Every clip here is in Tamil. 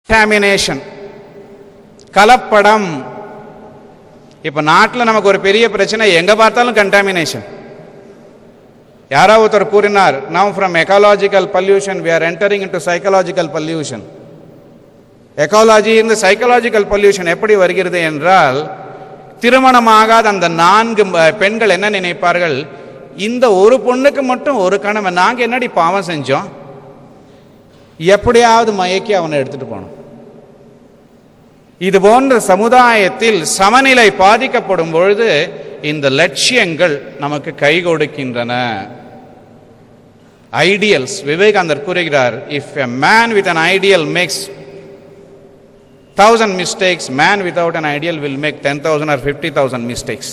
contamination, கலப்படம். இப்போ நாட்டில் நமக்கு ஒரு பெரிய பிரச்சனை, எங்கே பார்த்தாலும் கண்டாமினேஷன். யாராவது ஒருத்தர் கூறினார், now from ecological pollution we are entering into psychological pollution. Ecology இருந்து சைக்காலஜிக்கல் பொல்யூஷன் எப்படி வருகிறது என்றால், திருமணமாகாத அந்த 4 பெண்கள் என்ன நினைப்பார்கள், இந்த ஒரு பொண்ணுக்கு மட்டும் ஒரு கணவன், நாங்கள் என்னடி பாவம் செஞ்சோம், எப்படியாவது மயக்கி அவனை எடுத்துட்டு போனோம். இது போன்ற சமுதாயத்தில் சமநிலை பாதிக்கப்படும் பொழுது இந்த லட்சியங்கள் நமக்கு கை கொடுக்கின்றன. ஐடியல்ஸ், விவேகானந்தர் கூறுகிறார், if a man with an ideal makes 1000 mistakes, man without an ideal will make 10,000 or 50,000 mistakes.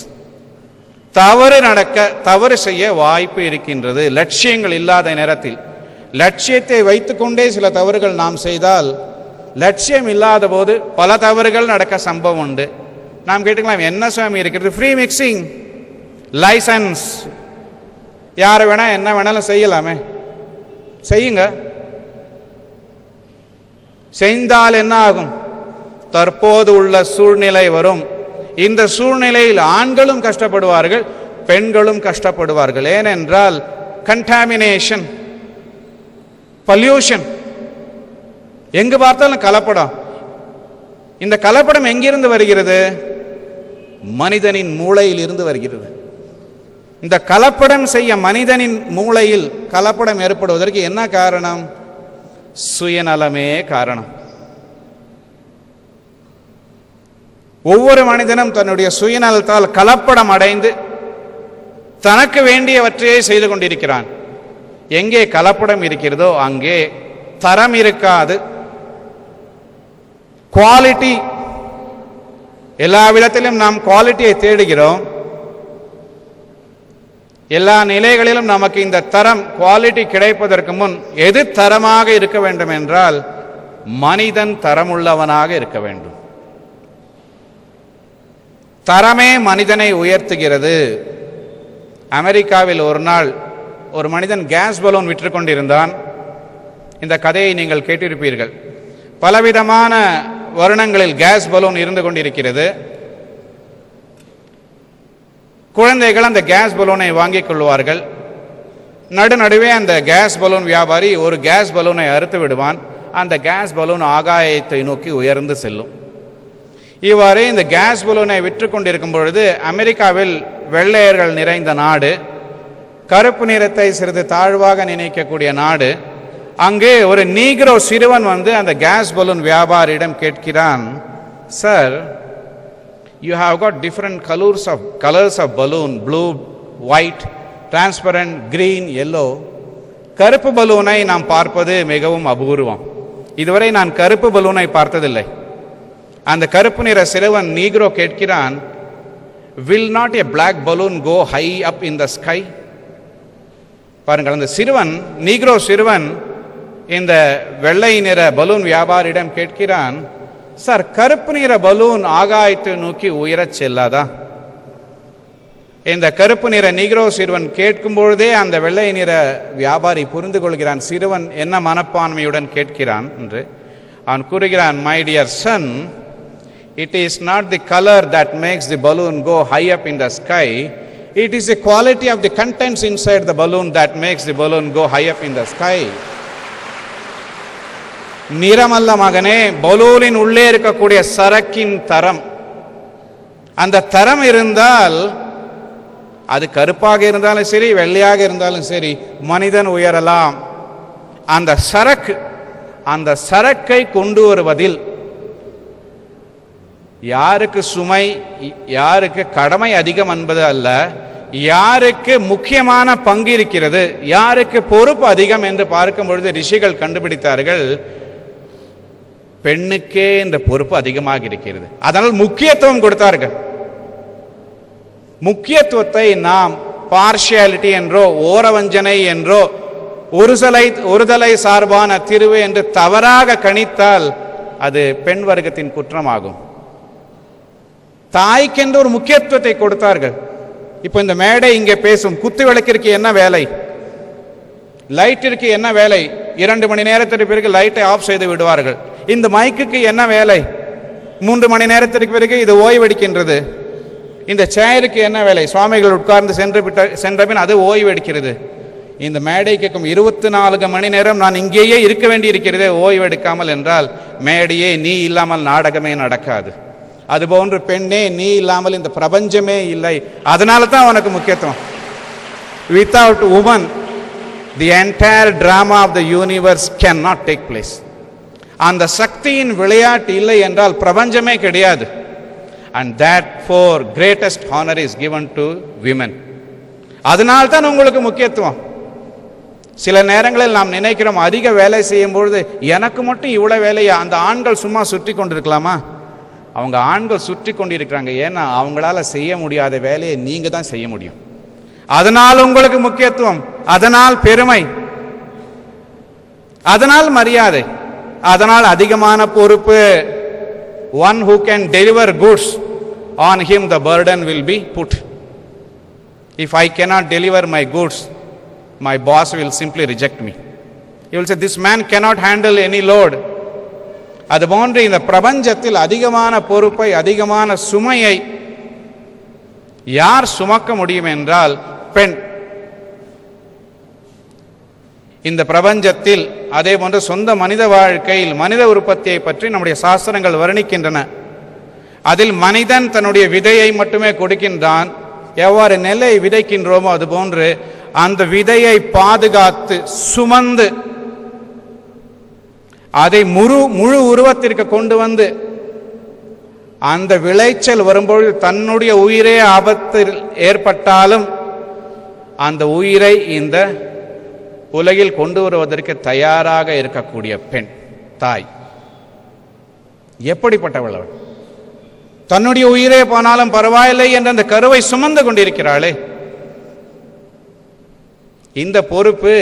தவறு நடக்க, தவறு செய்ய வாய்ப்பு இருக்கின்றது. லட்சியங்கள் இல்லாத நேரத்தில், லட்சியத்தை வைத்துக்கொண்டே சில தவறுகள் நாம் செய்தால், லட்சியம் இல்லாத போது பல தவறுகள் நடக்க சம்பவம் உண்டு. நாம் கேட்டுக்கலாம், என்ன சுவாமி இருக்கிறது, ஃப்ரீ மிக்சிங் லைசன்ஸ், யார் வேணா என்ன வேணாலும் செய்யலாமே, செய்யுங்க. செய்தால் என்ன ஆகும், தற்போது உள்ள சூழ்நிலை வரும். இந்த சூழ்நிலையில் ஆண்களும் கஷ்டப்படுவார்கள், பெண்களும் கஷ்டப்படுவார்கள். ஏனென்றால் கண்டாமினேஷன், பொல்யூஷன், எங்கு பார்த்தாலும் கலப்படம். இந்த கலப்படம் எங்கிருந்து வருகிறது, மனிதனின் மூளையில் இருந்து வருகிறது. இந்த கலப்படம் செய்ய மனிதனின் மூளையில் கலப்படம் ஏற்படுவதற்கு என்ன காரணம், சுயநலமே காரணம். ஒவ்வொரு மனிதனும் தன்னுடைய சுயநலத்தால் கலப்படம் அடைந்து தனக்கு வேண்டியவற்றையே செய்து கொண்டிருக்கிறான். எங்கே கலப்படம் இருக்கிறதோ அங்கே தரம் இருக்காது, குவாலிட்டி. எல்லா விதத்திலும் நாம் குவாலிட்டியை தேடுகிறோம். எல்லா நிலைகளிலும் நமக்கு இந்த தரம், குவாலிட்டி கிடைப்பதற்கு முன் எது தரமாக இருக்க வேண்டும் என்றால், மனிதன் தரமுள்ளவனாக இருக்க வேண்டும். தரமே மனிதனை உயர்த்துகிறது. அமெரிக்காவில் ஒரு நாள் ஒரு மனிதன் கேஸ் பலூன் விற்று கொண்டிருந்தான். இந்த கதையை நீங்கள் கேட்டிருப்பீர்கள். பலவிதமான வருணங்களில் கேஸ் பலூன் இருந்து கொண்டிருக்கிறது. குழந்தைகள் அந்த கேஸ் பலூனை வாங்கிக் கொள்வார்கள். நடுநடுவே அந்த கேஸ் பலூன் வியாபாரி ஒரு கேஸ் பலூனை அறுத்து விடுவான். அந்த கேஸ் பலூன் ஆகாயத்தை நோக்கி உயர்ந்து செல்லும். இவ்வாறு இந்த கேஸ் பலூனை விற்று கொண்டிருக்கும் பொழுது, அமெரிக்காவில் வெள்ளையர்கள் நிறைந்த நாடு, கருப்பு நிறத்தை சிறிது தாழ்வாக நினைக்கக்கூடிய நாடு. அங்கே ஒரு நீக்ரோ சிறுவன் வந்து அந்த கேஸ் பலூன் வியாபாரியிடம் கேட்கிறான், sir, you have got different colours of balloon, blue, white, transparent, green, yellow. கருப்பு பலூனை நாம் பார்ப்பது மிகவும் அபூர்வம். இதுவரை நான் கருப்பு பலூனை பார்த்ததில்லை. அந்த கருப்பு நிற சிறுவன் நீக்ரோ கேட்கிறான், will not a black balloon go high up in the sky? பாருங்கள், அந்த சிறுவன், நீக்ரோ சிறுவன் இந்த வெள்ளை நிற பலூன் வியாபாரியிடம் கேட்கிறான், சார், கருப்பு நிற பலூன் ஆகாயத்தை நோக்கி உயரச் செல்லாதா? இந்த கருப்பு நிற நீக்ரோ சிறுவன் கேட்கும் பொழுதே அந்த வெள்ளை நிற வியாபாரி புரிந்து கொள்கிறான், சிறுவன் என்ன மனப்பான்மையுடன் கேட்கிறான் என்று. அவன் கூறுகிறான், my dear son, it is not the color that makes the balloon go high up in the sky. It is the quality of the contents inside the balloon that makes the balloon go high up in the sky. நிறமல்ல மகனே, பலூனின் உள்ளே இருக்கக்கூடிய சரக்கின் தரம். அந்த தரம் இருந்தால், அது கருப்பாக இருந்தாலும் சரி, வெள்ளையாக இருந்தாலும் சரி, மனிதன் உயரலாம். அந்த சரக்கு, அந்த சரக்கை கொண்டு வருவதில் யாருக்கு சுமை, யாருக்கு கடமை அதிகம் என்பது அல்ல, யாருக்கு முக்கியமான பங்கு இருக்கிறது, யாருக்கு பொறுப்பு அதிகம் என்று பார்க்கும் பொழுது ரிஷிகள் கண்டுபிடித்தார்கள், பெண்ணுக்கே இந்த பொறுப்பு அதிகமாக இருக்கிறது. அதனால் முக்கியத்துவம் கொடுத்தார்கள். முக்கியத்துவத்தை நாம் பார்ஷியாலிட்டி என்றோ, ஓரவஞ்சனை என்றோ, ஒருதலை சார்பான தீர்வு என்று தவறாக கணித்தால் அது பெண் வர்க்கத்தின் குற்றமாகும். தாய்க்கென்று ஒரு முக்கியத்துவத்தை கொடுத்தார்கள். இப்போ இந்த மேடை இங்கே பேசும், குத்து விளக்கிற்கு என்ன வேலை, லைட்டிற்கு என்ன வேலை, 2 மணி நேரத்திற்கு பிறகு லைட்டை ஆஃப் செய்து விடுவார்கள். இந்த மைக்குக்கு என்ன வேலை? 3 மணி நேரத்திற்கு பிறகு இது ஓய்வெடுக்கின்றது. இந்த சேருக்கு என்ன வேலை? சுவாமிகள் உட்கார்ந்து சென்ற பின் அது ஓய்வெடுக்கிறது. இந்த மேடை கேட்கும் 24 மணி நேரம் நான் இங்கேயே இருக்க வேண்டி இருக்கிறதே ஓய்வெடுக்காமல் என்றால், மேடையே நீ இல்லாமல் நாடகமே நடக்காது. அதுபோன்று பெண்ணே நீ இல்லாமல் இந்த பிரபஞ்சமே இல்லை. அதனால தான் உனக்கு முக்கியத்துவம். Without woman, the entire drama of the universe cannot take place. அந்த சக்தியின் விளையாட்டு இல்லை என்றால் பிரபஞ்சமே கிடையாது. And therefore greatest honor is given to women. அதனால் தான் உங்களுக்கு முக்கியத்துவம். சில நேரங்களில் நாம் நினைக்கிறோம், அதிக வேலை செய்யும் பொழுது எனக்கு மட்டும் இவ்வளவு வேலையா? அந்த ஆண்கள் சும்மா சுற்றி கொண்டிருக்கலாமா? அவங்க ஆண்கள் சுற்றி கொண்டிருக்கிறாங்க. ஏன்னா அவங்களால செய்ய முடியாத வேலையை நீங்க தான் செய்ய முடியும். அதனால் உங்களுக்கு முக்கியத்துவம், அதனால் பெருமை, அதனால் மரியாதை, அதனால் அதிகமான பொறுப்பு. One who can deliver goods, on him the burden will be put. If I cannot deliver my goods, my boss will simply reject me. He will say, this man cannot handle any load. அதுபோன்று இந்த பிரபஞ்சத்தில் அதிகமான பொறுப்பை, அதிகமான சுமையை யார் சுமக்க முடியும் என்றால் பெண். இந்த பிரபஞ்சத்தில் அதே போன்று சொந்த மனித வாழ்க்கையில் மனித உற்பத்தியை பற்றி நம்முடைய சாஸ்திரங்கள் வர்ணிக்கின்றன. அதில் மனிதன் தன்னுடைய விதையை மட்டுமே கொடுக்கின்றான். எவ்வாறு நெல்லை விதைக்கின்றோமோ அதுபோன்று அந்த விதையை பாதுகாத்து சுமந்து அதை முழு உருவத்திற்கு கொண்டு வந்து அந்த விளைச்சல் வரும்பொழுது தன்னுடைய உயிரே ஆபத்தில் ஏற்பட்டாலும் அந்த உயிரை இந்த உலகில் கொண்டு வருவதற்கு தயாராக இருக்கக்கூடிய பெண் தாய் எப்படிப்பட்டவள்? அவள் தன்னுடைய உயிரே போனாலும் பரவாயில்லை என்ற அந்த கருவை சுமந்து கொண்டிருக்கிறாளே. இந்த பொறுப்பு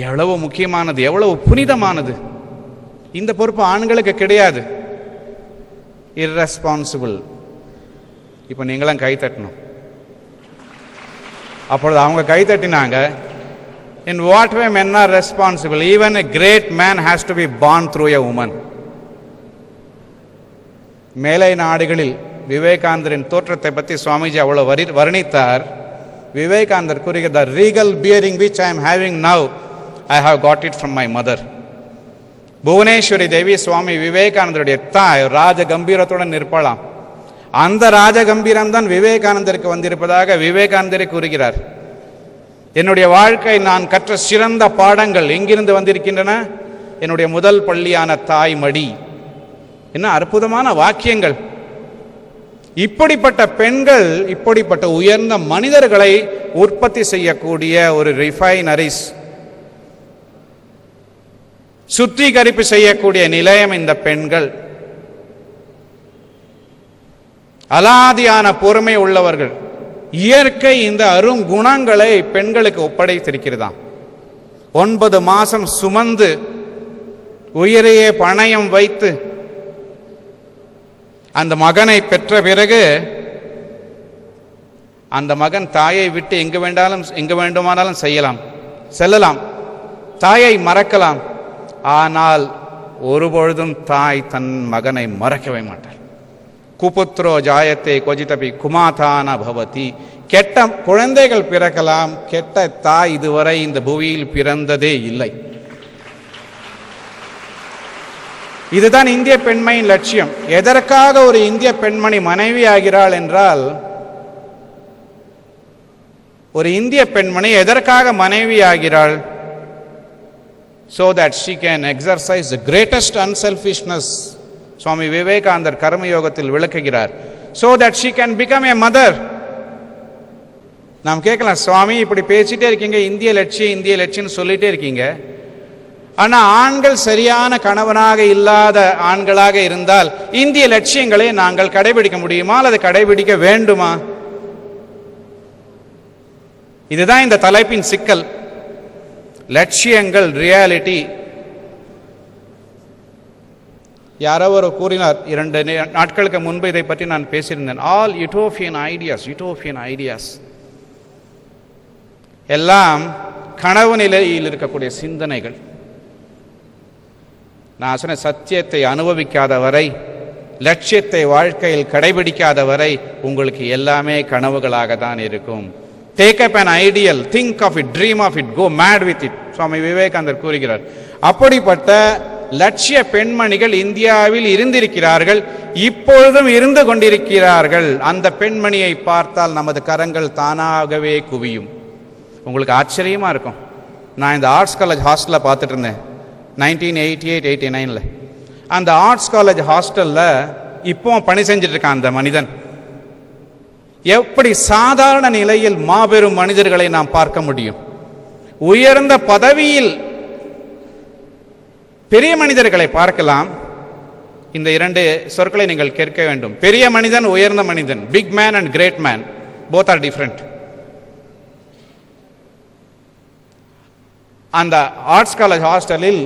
எவ்வளவு முக்கியமானது, எவ்வளவு புனிதமானது. இந்த பொறுப்பு ஆண்களுக்கு கிடையாது. irresponsible. இப்போ நீங்களும் கை தட்டணும். அப்பொழுது அவங்க கை தட்டினாங்க. In what way men are responsible? Even a great man has to be born through a woman. மேலை நாடுகளில் விவேகானந்தரின் தோற்றத்தை பற்றி சுவாமிஜி அவ்வளவு வர்ணித்தார். விவேகானந்தர் கூறுகிறார், the regal bearing which I am having now, I have got it from my mother. Bhuvaneswari தேவி சுவாமி விவேகானந்தருடைய தாய் ராஜ கம்பீரத்துடன் இருப்பாளாம். அந்த ராஜ கம்பீரம் தான் விவேகானந்தருக்கு வந்திருப்பதாக விவேகானந்தரை கூறுகிறார். என்னுடைய வாழ்க்கை நான் கற்ற சிறந்த பாடங்கள் எங்கிருந்து வந்திருக்கின்றன? என்னுடைய முதல் பள்ளியான தாய் மடி. என்ன அற்புதமான வாக்கியங்கள்! இப்படிப்பட்ட பெண்கள், இப்படிப்பட்ட உயர்ந்த மனிதர்களை உற்பத்தி செய்யக்கூடிய ஒரு ரிஃபைனரிஸ், சுத்திகரிப்பு செய்யக்கூடிய நிலையம் இந்த பெண்கள். அலாதியான பொறுமை உள்ளவர்கள். இயற்கை இந்த அருங்குணங்களை பெண்களுக்கு ஒப்படைத்திருக்கிறதாம். 9 மாசம் சுமந்து உயிரையே பணயம் வைத்து அந்த மகனை பெற்ற பிறகு அந்த மகன் தாயை விட்டு எங்கு வேண்டுமானாலும் செல்லலாம், தாயை மறக்கலாம். ஆனால் ஒருபொழுதும் தாய் தன் மகனை மறக்கவே மாட்டாள். குபுத்ரோ ஜாயத்தே கொஜிதபி குமாதான பவதி. கெட்ட குழந்தைகள் பிறக்கலாம், கெட்ட தாய் இதுவரை இந்த பூமியில் பிறந்ததே இல்லை. இதுதான் இந்திய பெண்மையின் லட்சியம். எதற்காக ஒரு இந்திய பெண்மணி மனைவி ஆகிறாள் என்றால், ஒரு இந்திய பெண்மணி எதற்காக மனைவி ஆகிறாள்? So that she can exercise the greatest unselfishness. சுவாமி விவேகானந்தர் கர்மயோகத்தில் விளக்குகிறார். So that she can become a mother. நாம் கேட்கலாம், சுவாமி இப்படி பேசிட்டே இருக்கீங்க, இந்திய லட்சியம் சொல்லிட்டே இருக்கீங்க. ஆனா ஆண்கள் சரியான கணவனாக இல்லாத ஆண்களாக இருந்தால் இந்திய லட்சியங்களை நாங்கள் கடைபிடிக்க முடியுமா அல்லது கடைபிடிக்க வேண்டுமா? இதுதான் இந்த தலைப்பின் சிக்கல். லட்சியங்கள், ரியாலிட்டி. யாரோ ஒரு கூறினார் 2 நாட்களுக்கு முன்பு இதை பற்றி நான் பேசியிருந்தேன். ஆல் யூட்டோபியன் ஐடியாஸ் எல்லாம் கனவு நிலையில் இருக்கக்கூடிய சிந்தனைகள். நான் சொன்ன சத்தியத்தை அனுபவிக்காத வரை, லட்சியத்தை வாழ்க்கையில் கடைபிடிக்காத வரை உங்களுக்கு எல்லாமே கனவுகளாக தான் இருக்கும். Take up an ideal, think of it, dream of it, go mad with it. சுவாமி விவேகானந்தர் கூறுகிறார். அப்படிப்பட்ட லட்சிய பெண்மணிகள் இந்தியாவில் இருந்திருக்கிறார்கள், இப்பொழுதும் இருந்து கொண்டிருக்கிறார்கள். அந்த பெண்மணியை பார்த்தால் நமது கரங்கள் தானாகவே குவியும். உங்களுக்கு ஆச்சரியமா இருக்கும். நான் இந்த ஆர்ட்ஸ் காலேஜ் ஹாஸ்டலில் பார்த்துட்டு இருந்தேன் 1988-89. அந்த ஆர்ட்ஸ் காலேஜ் ஹாஸ்டலில் இப்போ பணி செஞ்சுட்டு இருக்கான் அந்த மனிதன். எப்படி சாதாரண நிலையில் மாபெரும் மனிதர்களை நாம் பார்க்க முடியும். உயர்ந்த பதவியில் பெரிய மனிதர்களை பார்க்கலாம். இந்த இரண்டு சொற்களை நீங்கள் கேட்க வேண்டும். பெரிய மனிதன், உயர்ந்த மனிதன். Big man and great man, both are different. அந்த ஆர்ட்ஸ் காலேஜ் ஹாஸ்டலில்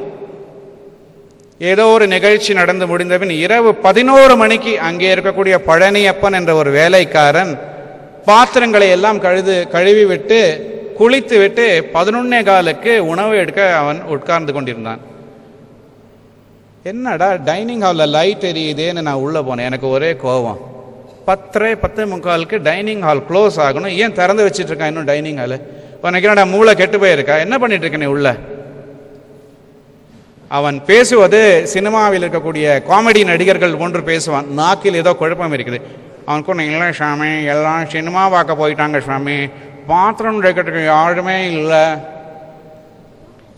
ஏதோ ஒரு நிகழ்ச்சி நடந்து முடிந்தபின் இரவு 11 மணிக்கு அங்கே இருக்கக்கூடிய பழனியப்பன் என்ற ஒரு வேலைக்காரன் பாத்திரங்களை எல்லாம் கழுவி விட்டு குளித்து விட்டு 11:15 உணவு எடுக்க அவன் உட்கார்ந்து கொண்டிருந்தான். என்னடா டைனிங் ஹாலில் லைட் எரியுதேன்னு நான் உள்ளே போனேன். எனக்கு ஒரே கோபம். 10:45 டைனிங் ஹால் க்ளோஸ் ஆகணும், ஏன் திறந்து வச்சுட்டு இருக்கான் இன்னும் டைனிங் ஹாலு? உனக்கு என்னடா மூளை கெட்டு போயிருக்கா? என்ன பண்ணிட்டு இருக்க நீ உள்ள? அவன் பேசுவது சினிமாவில் இருக்கக்கூடிய காமெடி நடிகர்கள் போன்று பேசுவான். நாக்கில் ஏதோ குழப்பம் இருக்குது. அவனுக்கும் இல்லை சாமி, எல்லாம் சினிமா பார்க்க போயிட்டாங்க சாமி, பாத்திரம் தைக்கிறதுக்கு யாருமே இல்லை,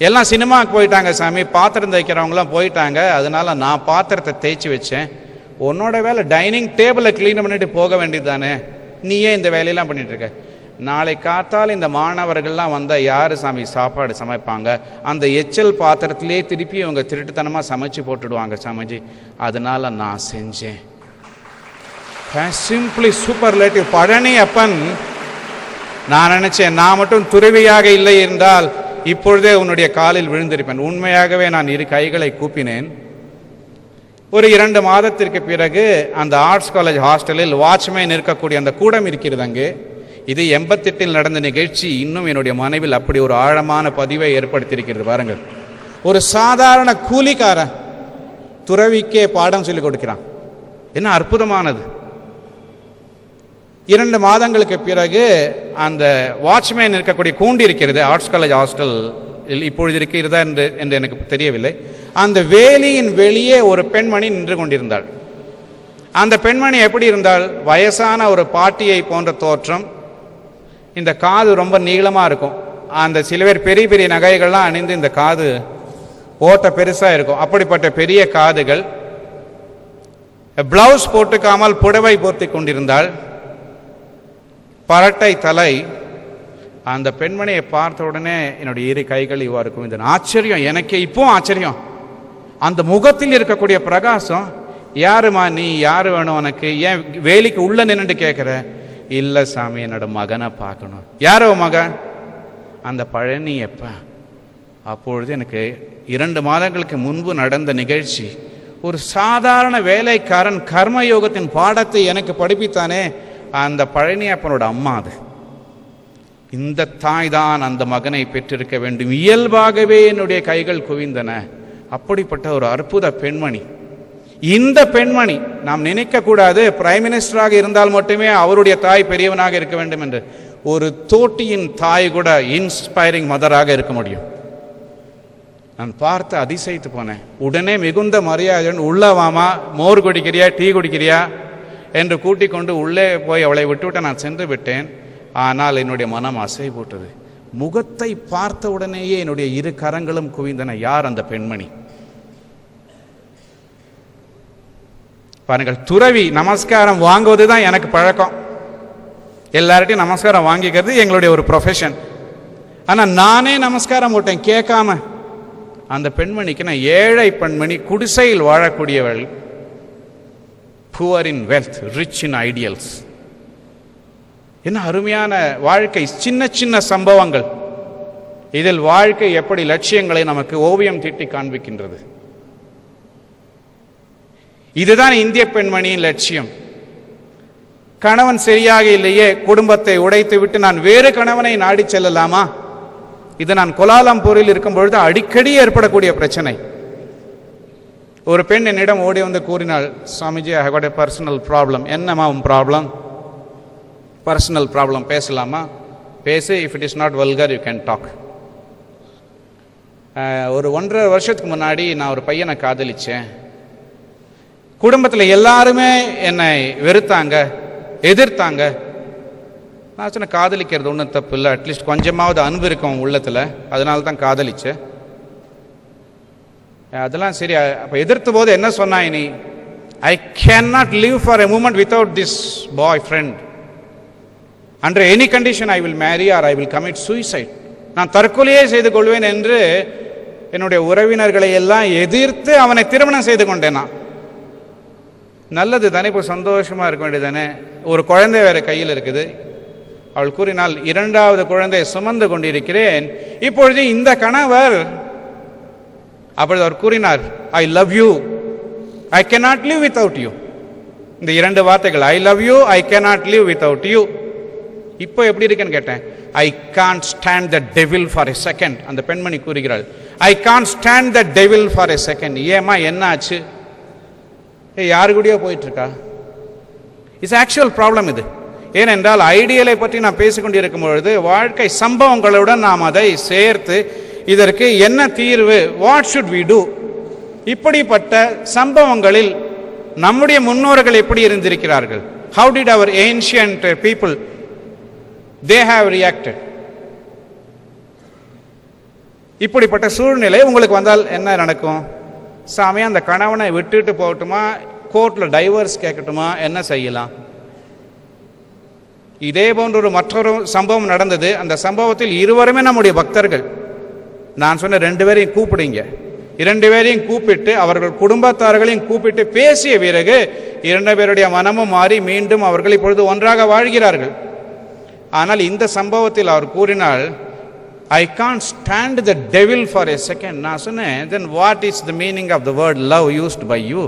எல்லாம் சினிமாவுக்கு போயிட்டாங்க சாமி, பாத்திரம் தைக்கிறவங்களாம் போயிட்டாங்க, அதனால நான் பாத்திரத்தை தேய்ச்சி வச்சேன். உன்னோட வேலை டைனிங் டேபிளை கிளீன் பண்ணிட்டு போக வேண்டியது தானே, நீ ஏன் இந்த வேலையெல்லாம் பண்ணிட்டு இருக்க? நாளை காத்தால் இந்த மாணவர்கள்லாம் வந்தால் யார் சாமி சாப்பாடு சமைப்பாங்க? அந்த எச்சல் பாத்திரத்திலே திருப்பி இவங்க திருட்டுத்தனமாக சமைச்சு போட்டுடுவாங்க சாமிஜி, அதனால நான் செஞ்சேன். Simply superlative. பழனி அப்பன், நான் நினைச்சேன் நான் மட்டும் துறவியாக இல்லை என்றால் இப்பொழுதே உன்னுடைய காலில் விழுந்திருப்பேன். உண்மையாகவே நான் இரு கைகளை கூப்பினேன். ஒரு 2 மாதத்திற்கு பிறகு அந்த ஆர்ட்ஸ் காலேஜ் ஹாஸ்டலில் வாட்ச்மேன் இருக்கக்கூடிய அந்த கூடம் இருக்கிறது அங்கே. இது 88 நடந்த நிகழ்ச்சி. இன்னும் என்னுடைய மனைவில் அப்படி ஒரு ஆழமான பதிவை ஏற்படுத்தியிருக்கிறது பாருங்கள். ஒரு சாதாரண கூலிக்காரன் துறவிக்கே பாடம் சொல்லிக் கொடுக்கிறான். என்ன அற்புதமானது! 2 மாதங்களுக்கு பிறகு அந்த வாட்ச்மேன் இருக்கக்கூடிய கூண்டி இருக்கிறது ஆர்ட்ஸ் காலேஜ் ஹாஸ்டல் இப்பொழுது இருக்கிறதா என்று எனக்கு தெரியவில்லை. அந்த வேலியின் வெளியே ஒரு பெண்மணி நின்று கொண்டிருந்தாள். அந்த பெண்மணி எப்படி இருந்தால், வயசான ஒரு பாட்டியை போன்ற தோற்றம், இந்த காது ரொம்ப நீளமாக இருக்கும். அந்த சில பேர் பெரிய பெரிய நகைகள்லாம் அணிந்து இந்த காது ஓட்ட பெருசாக இருக்கும், அப்படிப்பட்ட பெரிய காதுகள். பிளவுஸ் போட்டுக்காமல் புடவை போர்த்தி கொண்டிருந்தாள், பரட்டை தலை. அந்த பெண்மணியை பார்த்த உடனே என்னுடைய இரு கைகள் இவ்வாறு குவிந்தன. ஆச்சரியம், எனக்கு இப்போ ஆச்சரியம். அந்த முகத்தில் இருக்கக்கூடிய பிரகாசம். யாருமா நீ, யாரு வேணும் உனக்கு, ஏன் வேலிக்கு உள்ள நின்று கேட்குற? இல்லை சாமி, என்னோட மகனை பார்க்கணும். யாரோ மகன்? அந்த பழனி எப்ப. அப்பொழுது எனக்கு 2 மாதங்களுக்கு முன்பு நடந்த நிகழ்ச்சி. ஒரு சாதாரண வேலைக்காரன் கர்மயோகத்தின் பாடத்தை எனக்கு படிப்பித்தானே, அந்த பழனியப்பனோட அம்மா. அது இந்த தாய் தான் அந்த மகனை பெற்றிருக்க வேண்டும். இயல்பாகவே என்னுடைய கைகள் குவிந்தன. அப்படிப்பட்ட ஒரு அற்புத பெண்மணி. இந்த பெண்மணி, நாம் நினைக்க கூடாது பிரைம் மினிஸ்டராக இருந்தால் மட்டுமே அவருடைய தாய் பெரியவனாக இருக்க வேண்டும் என்று. ஒரு தோட்டியின் தாய் கூட இன்ஸ்பைரிங் மதராக இருக்க முடியும். நான் பார்த்து அதிசயித்து போனேன். உடனே மிகுந்த மரியாதையுடன், உள்ள வாமா, மோர் குடிக்கிறியா, டீ குடிக்கிறியா என்று கூட்டிக் கொண்டு உள்ளே போய் அவளை விட்டுவிட்டு நான் சென்று விட்டேன். ஆனால் என்னுடைய மனம் அசை போட்டது. முகத்தை பார்த்த உடனேயே என்னுடைய 2 கரங்களும் குவிந்தன. யார் அந்த பெண்மணி? பாருங்கள், துறவி நமஸ்காரம் வாங்குவது தான் எனக்கு பழக்கம். எல்லார்ட்டையும் நமஸ்காரம் வாங்கிக்கிறது எங்களுடைய ஒரு ப்ரொஃபஷன். ஆனால் நானே நமஸ்காரம் போட்டேன் கேட்காம. அந்த பெண்மணிக்கு நான் ஏழை பெண்மணி, குடிசையில் வாழக்கூடியவள், poor in wealth, rich in ideals. என்ன அருமையான வாழ்க்கை! சின்ன சின்ன சம்பவங்கள், இதில் வாழ்க்கை எப்படி லட்சியங்களை நமக்கு ஓவியம் தீட்டி காண்பிக்கின்றது. இதுதான் இந்திய பெண்மணியின் லட்சியம். கணவன் சரியாக இல்லையே, குடும்பத்தை உடைத்து விட்டு நான் வேறு கணவனை நாடி செல்லலாமா? இது நான் கோலாலம்பூரில் இருக்கும் பொழுது அடிக்கடி ஏற்படக்கூடிய பிரச்சனை. ஒரு பெண் என்னிடம் ஓடி வந்து கூறினாள், Swamiji, I have got a personal problem. என்னம்மா உன் ப்ராப்ளம்? பர்சனல் ப்ராப்ளம், பேசலாமா? பேசு. If it is not vulgar you can talk. ஒரு 1.5 வருஷத்துக்கு முன்னாடி நான் ஒரு பையனை காதலிச்சேன். குடும்பத்தில் எல்லாருமே என்னை வெறுத்தாங்க, எதிர்த்தாங்க. நான் சொன்ன, காதலிக்கிறது ஒன்றும் தப்பு இல்லை, அட்லீஸ்ட் கொஞ்சமாவது அன்பு இருக்கும் உள்ளத்தில், அதனால தான் காதலிச்சேன். அதெல்லாம் சரி. அப்போ எதிர்த்த போது என்ன சொன்னாய் நீ? I can not live for a moment without this boyfriend. Under any condition I will marry or I will commit suicide. நான் தற்கொலையே செய்து கொள்வேன் என்று என்னுடைய உறவினர்களை எல்லாம் எதிர்த்து அவனை திருமணம் செய்து கொண்டேன். நல்லது தானே, இப்போ சந்தோஷமா இருக்க வேண்டியது தானே. ஒரு குழந்தை வேற கையில் இருக்குது. அவள் கூறினால், 2வது குழந்தையை சுமந்து கொண்டிருக்கிறேன். இப்பொழுது இந்த கணவர், அப்பொழுது அவர் கூறினார், I love you, I cannot live without you. இந்த 2 வார்த்தைகள், I love you, I cannot live without you. இப்போ எப்படி இருக்குன்னு கேட்டேன். I can't stand the devil for a second. அந்த பெண்மணி கூறுகிறாள், I can't stand the devil for a second. ஏமா, என்ன ஆச்சு? யாரு கூடயோ போயிட்டு இருக்கா? இட்ஸ் ஆக்சுவல் ப்ராப்ளம் இது. ஏனென்றால் ஐடியலை பற்றி நான் பேசிக்கொண்டிருக்கும் பொழுது வாழ்க்கை சம்பவங்களுடன் நாம் அதை சேர்த்து இதற்கு என்ன தீர்வு, வாட் ஷுட் வி டூ, இப்படிப்பட்ட சம்பவங்களில் நம்முடைய முன்னோர்கள் எப்படி இருந்திருக்கிறார்கள், how did our ancient people they have reacted. இப்படிப்பட்ட சூழ்நிலை உங்களுக்கு வந்தால் என்ன நடக்கும்? சாமி, அந்த கணவனை விட்டுட்டு போகட்டுமா, கோர்ட்ல டைவர்ஸ் கேட்கட்டுமா, என்ன செய்யலாம்? இதே போன்ற மற்றொரு சம்பவம் நடந்தது. அந்த சம்பவத்தில் இருவருமே நம்முடைய பக்தர்கள். நான் சொன்ன 2 பேரையும் கூப்பிடுங்க. 2 பேரையும் கூப்பிட்டு அவர்கள் குடும்பத்தார்களையும் கூப்பிட்டு பேசிய பிறகு 2 பேருடைய மனமும் மாறி மீண்டும் அவர்கள் இப்பொழுது ஒன்றாக வாழ்கிறார்கள். ஆனால் இந்த சம்பவத்தில் அவர் கூறினால், I can't stand the devil for a second. நான் சொன்னேன், then what is the meaning of the word love used by you?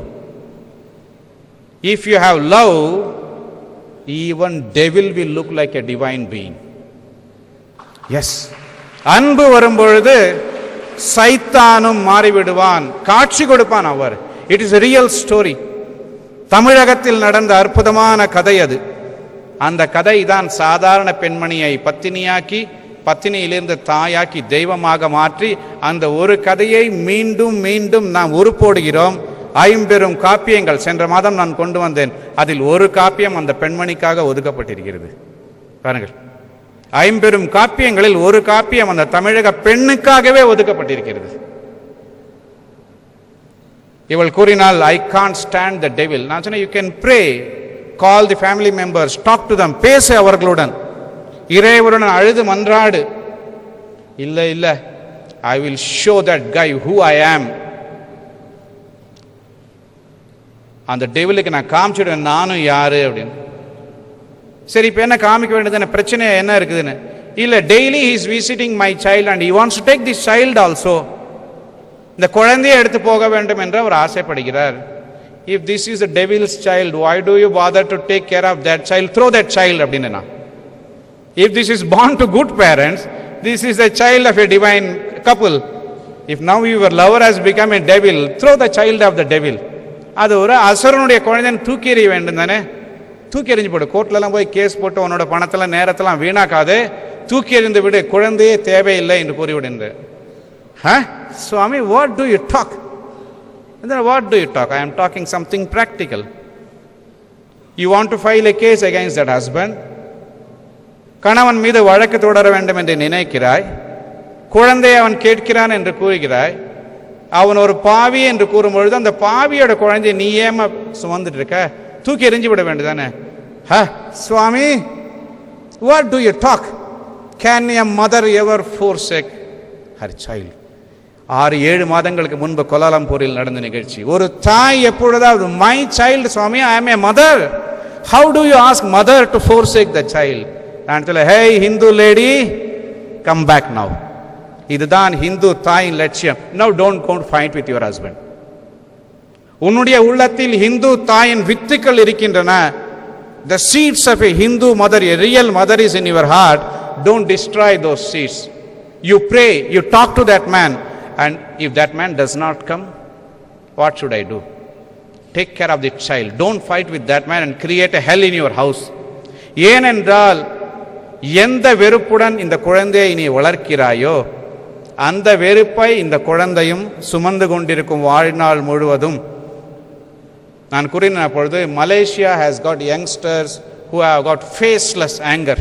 If you have love, even devil will look like a divine being. Yes. அன்பு வரும்பொழுது சைத்தானும் மாறிவிடுவான், காட்சி கொடுப்பான் அவர். It is a real story. தமிழகத்தில் நடந்த அற்புதமான கதை அது. அந்த கதை தான் சாதாரண பெண்மணியை பத்தினியாக்கி, பத்தினியிலிருந்து தாயாக்கி தெய்வமாக மாற்றி, அந்த ஒரு கதையை மீண்டும் மீண்டும் நாம் உருப்போடுகிறோம். 50 காப்பியங்கள் சென்ற மாதம் நான் கொண்டு வந்தேன். அதில் ஒரு காப்பியம் அந்த பெண்மணிக்காக ஒதுக்கப்பட்டிருக்கிறது. பாருங்கள், 50 காப்பியங்களில் ஒரு காப்பியம் அந்த தமிழக பெண்ணுக்காகவே ஒதுக்கப்பட்டிருக்கிறது. இவள் கூறினால், I can't stand the devil. நான் சொன்னேன், you can pray, call the family members, talk to them, பேச அவர்களுடன், இறைவனுடன் அழுது மன்றாடு. இல்ல இல்ல, I will show that guy who I am. அந்த டெவிலுக்கு நான் காமிச்சிடுவேன் நானும் யாரு அப்படின்னு. சரி, இப்போ என்ன காமிக்க வேண்டியது, பிரச்சனை என்ன இருக்குதுன்னு. இல்ல, daily he is visiting my child and he wants to take this child also. இந்த குழந்தையை எடுத்து போக வேண்டும் என்று அவர் ஆசைப்படுகிறார். If this is a devil's child, why do you bother to take care of that child? Throw that child அப்படின்னு. If this is born to good parents, this is a child of a divine couple. If now your lover has become a devil, throw the child of the devil. அது ஒரு அசுரனுடைய குழந்தைன்னு தூக்கி எறிய வேண்டும் தானே. தூக்கி எறிஞ்சு போடு. கோர்ட்லலாம் போய் கேஸ் போட்டு உன்னோட பணத்தெல்லாம் நேரத்தெல்லாம் வீணாக்காது, தூக்கி எறிந்து விடு, குழந்தையே தேவையில்லை என்று கூறிவிடு. Swami, what do you talk? What do you talk? I am talking something practical. You want to file a case against that husband. கணவன் மீது வழக்கு தொடர வேண்டும் என்று நினைக்கிறாய். குழந்தையை அவன் கேட்கிறான் என்று கூறுகிறாய். அவன் ஒரு பாவி என்று கூறும்பொழுது அந்த பாவியோட குழந்தையை நீ ஏமா சுமந்துட்டு இருக்க? தூக்கி எறிஞ்சு விட வேண்டியதானே. சுவாமி, what do you talk? Can a mother ever forsake her child? 6-7 மாதங்களுக்கு முன்பு கோலாலம்பூரில் நடந்த நிகழ்ச்சி. ஒரு தாய் எப்பொழுதாவது, my child Swami, I am a mother, how do you ask mother to forsake the child? நான் சொல்ல, hey Hindu lady, come back now. இதுதான் ஹிந்து தாயின் லட்சியம். Now don't go fight with your husband. உன்னுடைய உள்ளத்தில் ஹிந்து தாயின் வித்துக்கள் இருக்கின்றன. The seeds of a Hindu mother, a real mother is in your heart. Don't destroy those seeds. You pray, you talk to that man. And if that man does not come, What should I do? Take care of the child. Don't fight with that man and create a hell in your house. ஏனென்றால் எந்த வெறுப்புடன் இந்த குழந்தையை நீ வளர்க்கிறாயோ அந்த வெறுப்பை இந்த குழந்தையும் சுமந்து கொண்டிருக்கும் வாழ்நாள் முழுவதும். நான் கூறின பொழுது Malaysia has got youngsters who have got faceless anger.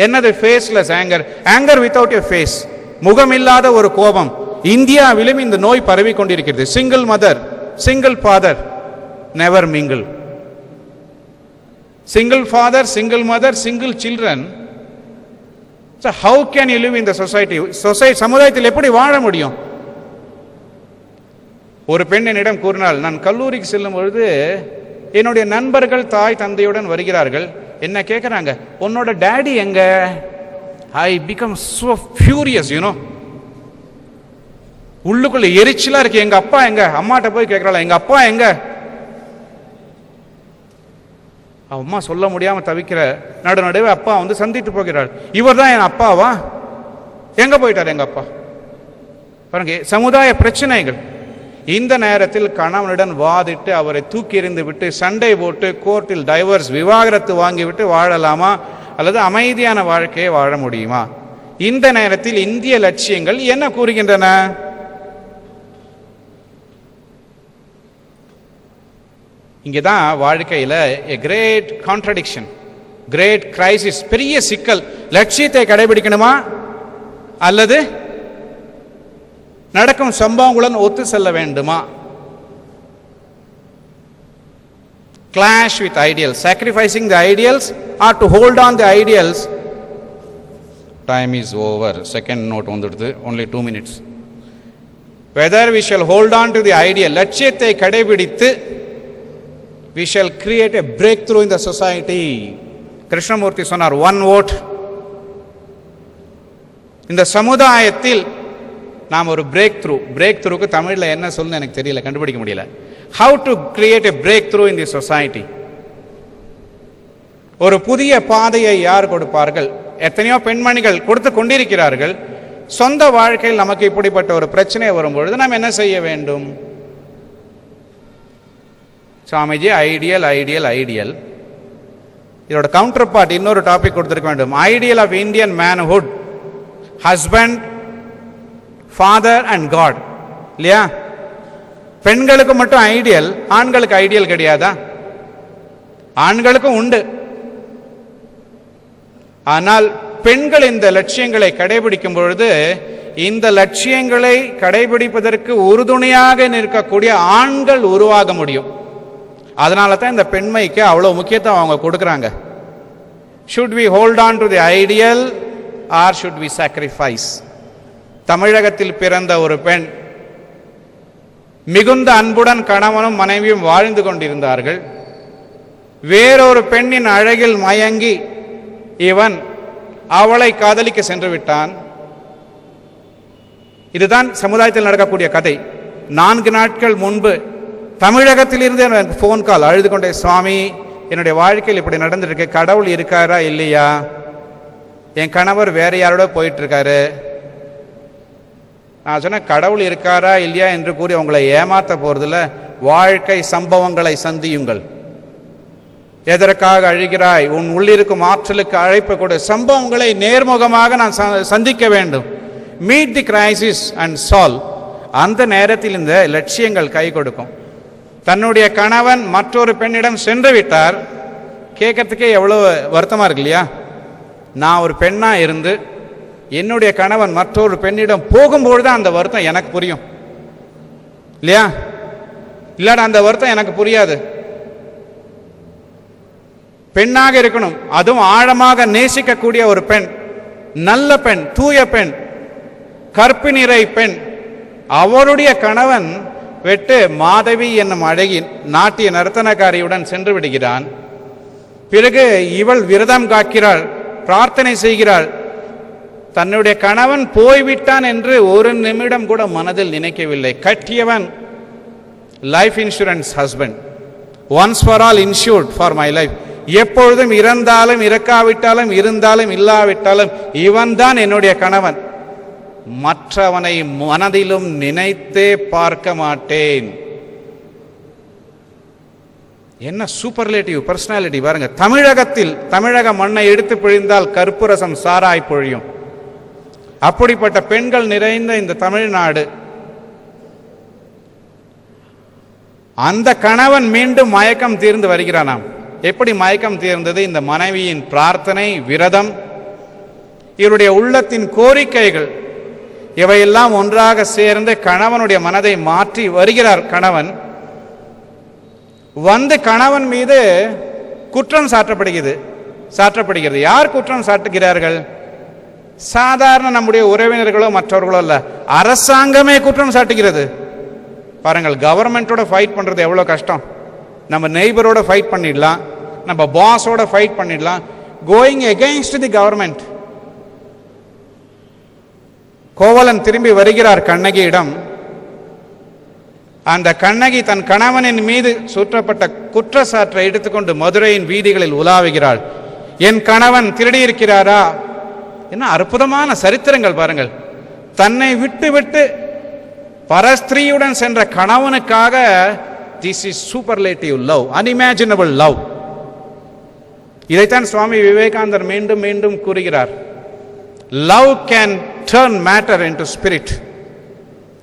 என்னது faceless anger? Anger without a face. முகமில்லாத ஒரு கோபம். இந்தியாவிலும் இந்த நோய் பரவி கொண்டிருக்கிறது. Single mother, single father, never mingle. Single father, single mother, single children. So how can you live in the society? சமுதாயத்தில் எப்படி வாழ முடியும்? ஒரு பெண் என்னிடம் கூறினாள், நான் கல்லூரிக்கு செல்லும் பொழுது என்னுடைய நண்பர்கள் தாய் தந்தையுடன் வருகிறார்கள். என்ன கேட்குறாங்க, உன்னோட டேடி எங்க? I become so furious, you know. உள்ளுக்குள்ள எரிச்சலா இருக்கு. எங்க அப்பா எங்க? அம்மாட்ட போய் கேட்கறாள், எங்க அப்பா எங்க? அம்மா சொல்ல முடியாம தவிக்கிற நடுவே அப்பா வந்து சந்தித்து போகிறாள். இவர் தான் என் அப்பாவா? எங்க போயிட்டார் எங்க அப்பா? பாருங்க, சமுதாய பிரச்சனைகள். இந்த நேரத்தில் கணவனுடன் வாதிட்டு அவரை தூக்கி எறிந்து விட்டு சண்டை போட்டு கோர்ட்டில் டைவர்ஸ் விவாகரத்து வாங்கிவிட்டு வாழலாமா அல்லது அமைதியான வாழ்க்கையை வாழ முடியுமா? இந்த நேரத்தில் இந்திய லட்சியங்கள் என்ன கூறுகின்றன? இங்கேதான் வாழ்க்கையில a great contradiction, great crisis, பெரிய சிக்கல். லட்சியத்தை கடைபிடிக்கணுமா அல்லது நடக்கும் சம்பவங்களுடன் ஒத்து செல்ல வேண்டுமா? Clash with ideals, sacrificing the ideals or to hold on the ideals. Time is over. Second note வந்துடுது, only 2 minutes. Whether we shall hold on to the ideal, லட்சியத்தை கடைபிடித்து we shall create a breakthrough in the society. Krishnamurthy சொன்னார், one vote. இந்த சமுதாயத்தில் நாம் ஒரு பிரேக்த்ரூக்கு தமிழ்ல என்ன சொல்லணும் எனக்கு தெரியல, கண்டுபிடிக்க முடியல. How to create a breakthrough in the society? ஒரு புதிய பாதையை யார் கொடுப்பார்கள்? எத்தனையோ பெண்மணிகள் கொடுத்து கொண்டிருக்கிறார்கள். சொந்த வாழ்க்கையில் நமக்கு இப்படிப்பட்ட ஒரு பிரச்சனை வரும்பொழுது நாம் என்ன செய்ய வேண்டும்? Swamiji, ideal ideal ideal. இதோட கவுண்டர் பார்ட் இன்னொரு டாபிக் கொடுத்திருக்க வேண்டும். Ideal of Indian manhood, husband, father and God. இல்லையா? பெண்களுக்கு மட்டும் ஐடியல், ஆண்களுக்கு ஐடியல் கிடையாதா? ஆண்களுக்கும் உண்டு. ஆனால் பெண்கள் இந்த லட்சியங்களை கடைபிடிக்கும் பொழுது இந்த லட்சியங்களை கடைபிடிப்பதற்கு உறுதுணையாக நிற்கக்கூடிய ஆண்கள் உருவாக முடியும். அதனால தான் இந்த பெண்மைக்கு அவ்வளவு முக்கியத்துவம் அவங்க கொடுக்குறாங்க. should we hold on to the ideal or should we sacrifice? தமிழகத்தில் பிறந்த ஒரு பெண், மிகுந்த அன்புடன் கணவனும் மனைவியும் வாழ்ந்து கொண்டிருந்தார்கள். வேறொரு பெண்ணின் அழகில் மயங்கி இவன் அவளை காதலிக்க சென்று விட்டான். இதுதான் சமுதாயத்தில் நடக்கக்கூடிய கதை. 4 நாட்கள் முன்பு தமிழகத்தில் இருந்து எனக்கு போன் கால், அழுது கொண்டே, சுவாமி என்னுடைய வாழ்க்கையில் இப்படி நடந்துருக்கு, கடவுள் இருக்காரா இல்லையா? என் கணவர் வேற யாரோட போயிட்டு இருக்காரு. நான் சொன்ன, கடவுள் இருக்காரா இல்லையா என்று கூறி உங்களை ஏமாத்த போறதில்ல, வாழ்க்கை சம்பவங்களை சந்தியுங்கள். எதற்காக அழுகிறாய்? உன் உள்ளிருக்கும் ஆற்றலுக்கு அழைப்பு கொடு. சம்பவங்களை நேர்முகமாக நான் சந்திக்க வேண்டும். Meet the crisis and solve. அந்த நேரத்தில் இந்த லட்சியங்கள் கை கொடுக்கும். தன்னுடைய கணவன் மற்றொரு பெண்ணிடம் சென்று விட்டார். கேட்கறதுக்கே எவ்வளவு வருத்தமா இருக்கு இல்லையா? நான் ஒரு பெண்ணா இருந்து என்னுடைய கணவன் மற்றொரு பெண்ணிடம் போகும்பொழுது அந்த வருத்தம் எனக்கு புரியும் இல்லையா? இல்லாட அந்த வருத்தம் எனக்கு புரியாது. பெண்ணாக இருக்கணும், அதுவும் ஆழமாக நேசிக்கக்கூடிய ஒரு பெண், நல்ல பெண், தூய பெண், கற்பினிறை பெண். அவருடைய கணவன் வெட்டு மாதவி என்னும் அழகின் நாட்டிய நர்த்தனக்காரியுடன் சென்று விடுகிறான். பிறகு இவள் விரதம் காக்கிறாள், பிரார்த்தனை செய்கிறாள். தன்னுடைய கணவன் போய்விட்டான் என்று ஒரு நிமிடம் கூட மனதில் நினைக்கவில்லை. கட்டியவன் life insurance husband, once for all insured for my life. எப்பொழுதும் இறந்தாலும் இறக்காவிட்டாலும் இருந்தாலும் இல்லாவிட்டாலும் இவன் தான் என்னுடைய கணவன், மற்றவனை மனதிலும் நினைத்தே பார்க்க மாட்டேன் என்ன சூப்பர்லேட்டிவ் பர்சனாலிட்டி பாருங்க. தமிழகத்தில் தமிழக மண்ணை எடுத்து பிழிந்தால் கற்பூரசம் சாராய் பொழியும். அப்படிப்பட்ட பெண்கள் நிறைந்த இந்த தமிழ்நாடு. அந்த கணவன் மீண்டும் மயக்கம் தீர்ந்து வருகிறானாம். எப்படி மயக்கம் தீர்ந்தது? இந்த மனைவியின் பிரார்த்தனை, விரதம், இவருடைய உள்ளத்தின் கோரிக்கைகள், இவையெல்லாம் ஒன்றாக சேர்ந்து கணவனுடைய மனதை மாற்றி வருகிறார். கணவன் வந்து கணவன் மீது குற்றம் சாற்றப்படுகிறது. யார் குற்றம் சாட்டுகிறார்கள்? சாதாரண நம்முடைய உறவினர்களோ மற்றவர்களோ அல்ல, அரசாங்கமே குற்றம் சாட்டுகிறது. பாருங்கள், கவர்மெண்டோட ஃபைட் பண்றது எவ்வளவு கஷ்டம். நம்ம நெய்பரோட ஃபைட் பண்ணிடலாம், நம்ம பாஸோட ஃபைட் பண்ணிடலாம். Going against the government. Kovalan திரும்பி வருகிறார் கண்ணகியிடம். அந்த கண்ணகி தன் கணவனின் மீது சுற்றப்பட்ட குற்றச்சாட்டை எடுத்துக்கொண்டு மதுரையின் வீதிகளில் உலாவுகிறாள். என் கணவன் திருடி இருக்கிறாரா? என்ன அற்புதமான சரித்திரங்கள் பாருங்கள். தன்னை விட்டு விட்டு பரஸ்திரீயுடன் சென்ற கணவனுக்காக this is superlative love, unimaginable love. இதைத்தான் சுவாமி விவேகானந்தர் மீண்டும் மீண்டும் கூறுகிறார். Love can turn matter into spirit.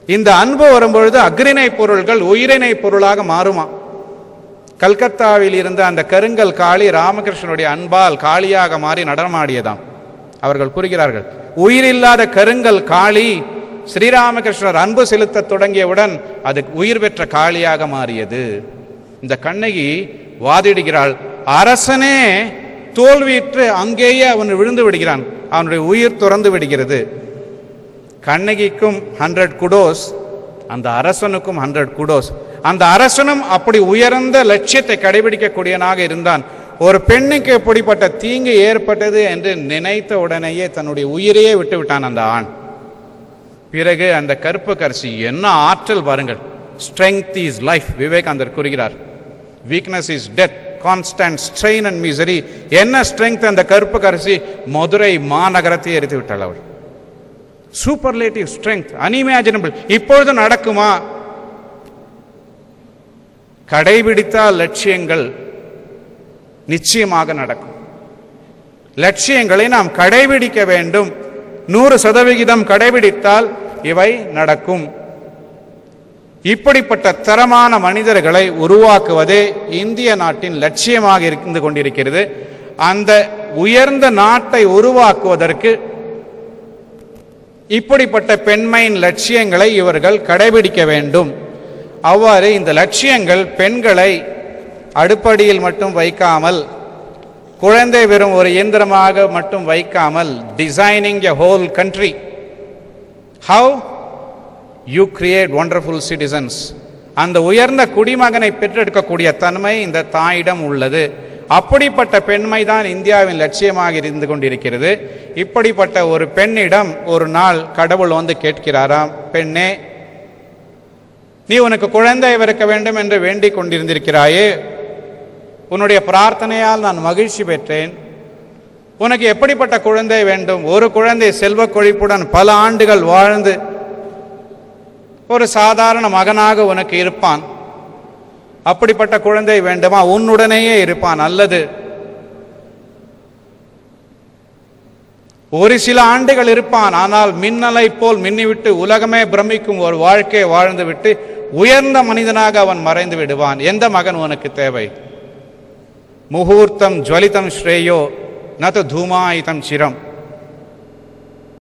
இந்த அன்பு வரும்பொழுது அக்ரிணை பொருள்கள் உயிரினை பொருளாக மாறுமா. கல்கத்தாவில் இருந்த அந்த கருங்கல் காளி ராமகிருஷ்ணனுடைய அன்பால் காளியாக மாறி நடனமாடியதாம். அவர்கள் கூறுகிறார்கள், உயிரில்லாத கருங்கல் காளி ஸ்ரீராமகிருஷ்ணர் அன்பு செலுத்த தொடங்கியவுடன் அது உயிர் பெற்ற காளியாக மாறியது. இந்த கண்ணகி வாதிடுகிறாள். அரசனே தோல்வியுற்று அங்கேயே அவன் விழுந்து விடுகிறான், அவனுடைய உயிர் துறந்து விடுகிறது. கண்ணகிக்கும் 100 குடோஸ், அந்த அரசனுக்கும் 100 குடோஸ். அந்த அரசனும் அப்படி உயர்ந்த லட்சியத்தை கடைபிடிக்கக்கூடியவனாக இருந்தான். ஒரு பெண்ணுக்கு எப்படிப்பட்ட தீங்கு ஏற்பட்டது என்று நினைத்த உடனேயே தன்னுடைய உயிரையே விட்டு விட்டான் அந்த ஆண். பிறகு அந்த கருப்பு கரிசி என்ன ஆற்றல் பாருங்கள். ஸ்ட்ரெங்த் இஸ் லைஃப், விவேகானந்தர் கூறுகிறார். Weakness is death, constant strain and misery. என்ன ஸ்ட்ரெங்க் அந்த கருப்பு கரிசி? மதுரை மாநகரத்தை எரித்து விட்டாள் அவள். Superlative strength, unimaginable. இப்பொழுது நடக்குமா? கடைபிடித்தால் லட்சியங்கள் நிச்சயமாக நடக்கும். லட்சியங்களை நாம் கடைபிடிக்க வேண்டும். 100% கடைபிடித்தால் இவை நடக்கும். இப்படிப்பட்ட தரமான மனிதர்களை உருவாக்குவதே இந்திய நாட்டின் லட்சியமாக இருந்து கொண்டிருக்கிறது. அந்த உயர்ந்த நாட்டை உருவாக்குவதற்கு இப்படிப்பட்ட பெண்மையின் லட்சியங்களை இவர்கள் கடைபிடிக்க வேண்டும். அவ்வாறு இந்த லட்சியங்கள் பெண்களை அடுப்படியில் மட்டும் வைக்காமல், குழந்தை வெறும் ஒரு இயந்திரமாக மட்டும் வைக்காமல், designing a whole country. How you create wonderful citizens. அந்த உயர்ந்த குடிமகனை பெற்றெடுக்கக்கூடிய தன்மை இந்த தாயிடம் உள்ளது. அப்படிப்பட்ட பெண்மை தான் இந்தியாவின் லட்சியமாக இருந்து கொண்டிருக்கிறது. இப்படிப்பட்ட ஒரு பெண்ணிடம் ஒரு நாள் கடவுள் வந்து கேட்கிறாராம், பெண்ணே, நீ உனக்கு குழந்தை பிறக்க வேண்டும் என்று வேண்டிக் கொண்டிருந்திருக்கிறாயே, உன்னுடைய பிரார்த்தனையால் நான் மகிழ்ச்சி பெற்றேன். உனக்கு எப்படிப்பட்ட குழந்தை வேண்டும்? ஒரு குழந்தை செல்வ கொழிப்புடன் பல ஆண்டுகள் வாழ்ந்து ஒரு சாதாரண மகனாக உனக்கு இருப்பான். அப்படிப்பட்ட குழந்தை வேண்டுமா? உன்னுடனேயே இருப்பான். அல்லது ஒரு சில ஆண்டுகள் இருப்பான், ஆனால் மின்னலை போல் மின்னிவிட்டு உலகமே பிரமிக்கும் ஒரு வாழ்க்கையை வாழ்ந்து விட்டு உயர்ந்த மனிதனாக அவன் மறைந்து விடுவான். எந்த மகன் உனக்கு தேவை? முகூர்த்தம் ஜுவலிதம் ஸ்ரேயோ நது தூமாயிதம் சிரம்.